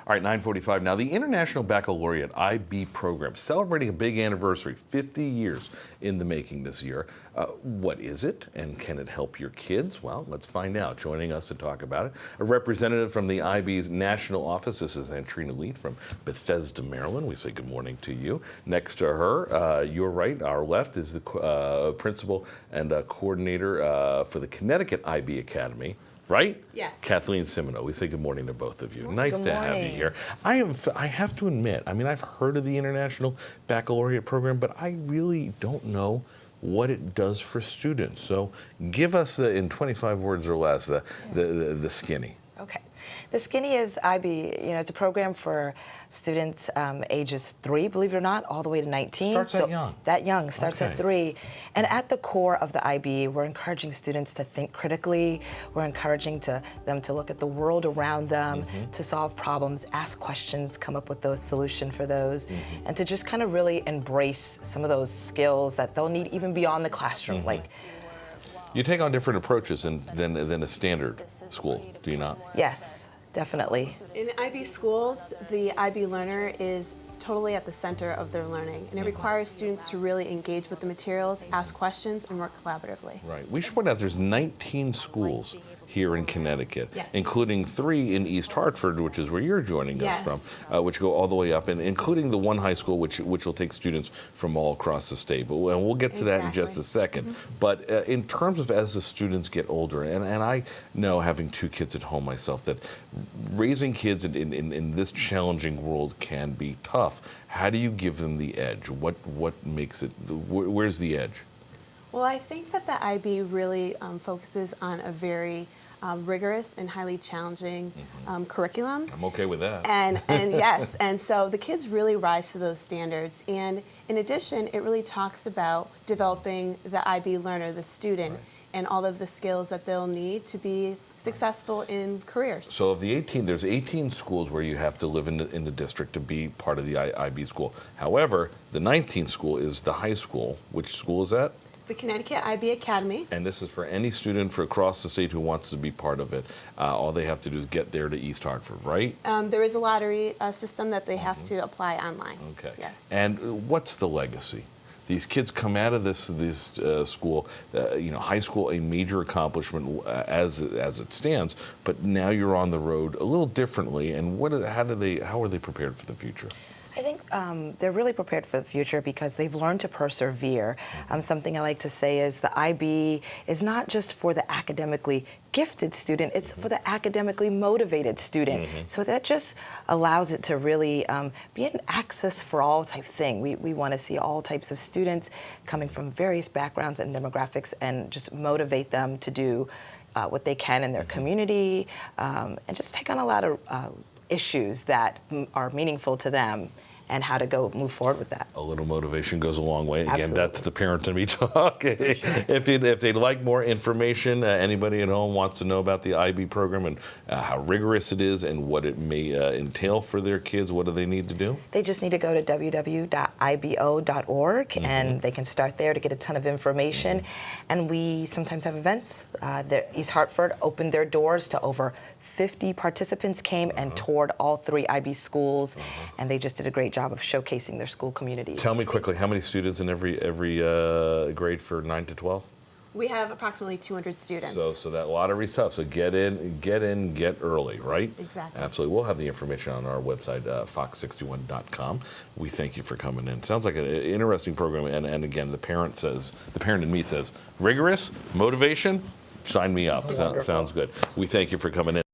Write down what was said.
All right, 9:45 now. The International Baccalaureate IB program celebrating a big anniversary, 50 years in the making this year. What is it, and can it help your kids? Well, let's find out. Joining us to talk about it, a representative from the IB's national office. This is Antrina Leith from Bethesda, Maryland. We say good morning to you. Next to her, your right, our left, is the principal and coordinator for the Connecticut IB Academy. Right? Yes. Kathleen Simino. We say good morning to both of you. Nice Good to have you here. I have to admit, I mean, I've heard of the International Baccalaureate program, but I really don't know what it does for students. So give us, in 25 words or less, the skinny. Okay. The Skinny is IB, it's a program for students ages 3, believe it or not, all the way to 19. Starts that young? That young, starts at 3. And at the core of the IB, we're encouraging students to think critically. We're encouraging them to look at the world around them, to solve problems, ask questions, come up with those solutions for those, and to just kind of really embrace some of those skills that they'll need even beyond the classroom. Like, you take on different approaches than a standard school, do you not? yes. Definitely. In IB schools, the IB learner is totally at the center of their learning, and it requires students to really engage with the materials, ask questions, and work collaboratively. Right. We should point out there's 19 schools here in Connecticut, Yes. including 3 in East Hartford, which is where you're joining us Yes. from, which go all the way up, and including the one high school, which will take students from all across the state. But we'll get to that in just a second. But in terms of as the students get older, and I know, having 2 kids at home myself, that raising kids in this challenging world can be tough. How do you give them the edge? What makes it? Where's the edge? Well, I think that the IB really focuses on a very rigorous and highly challenging curriculum. I'm okay with that. And yes, and so the kids really rise to those standards. And in addition, it really talks about developing the IB learner, the student, and all of the skills that they'll need to be successful in careers. So of the 18, there's 18 schools where you have to live in the district to be part of the IB school. However, the 19th school is the high school. Which school is that? The Connecticut IB Academy. And this is for any student from across the state who wants to be part of it. All they have to do is get there to East Hartford, right? There is a lottery system that they have to apply online. Okay. Yes. And what's the legacy? These kids come out of this school, high school, a major accomplishment as it stands. But now you're on the road a little differently. And how are they prepared for the future? I think they're really prepared for the future because they've learned to persevere. Something I like to say is the IB is not just for the academically gifted student, it's for the academically motivated student. So that just allows it to really be an access for all type thing. We want to see all types of students coming from various backgrounds and demographics and just motivate them to do what they can in their community and just take on a lot of issues that are meaningful to them and how to move forward with that. A little motivation goes a long way. Again, Absolutely. That's the parent in me talking. Sure. If they'd like more information, anybody at home wants to know about the IB program and how rigorous it is and what it may entail for their kids, what do they need to do? They just need to go to www.ibo.org and they can start there to get a ton of information. And we sometimes have events. East Hartford opened their doors to over 50 participants came and toured all 3 IB schools, and they just did a great job of showcasing their school communities. Tell me quickly, how many students in every grade for 9 to 12? We have approximately 200 students. So that lottery's tough. So get in early, right? Exactly. Absolutely. We'll have the information on our website, fox61.com. We thank you for coming in. Sounds like an interesting program. And again, the parent in me says, rigorous, motivation, sign me up. Sounds good. We thank you for coming in.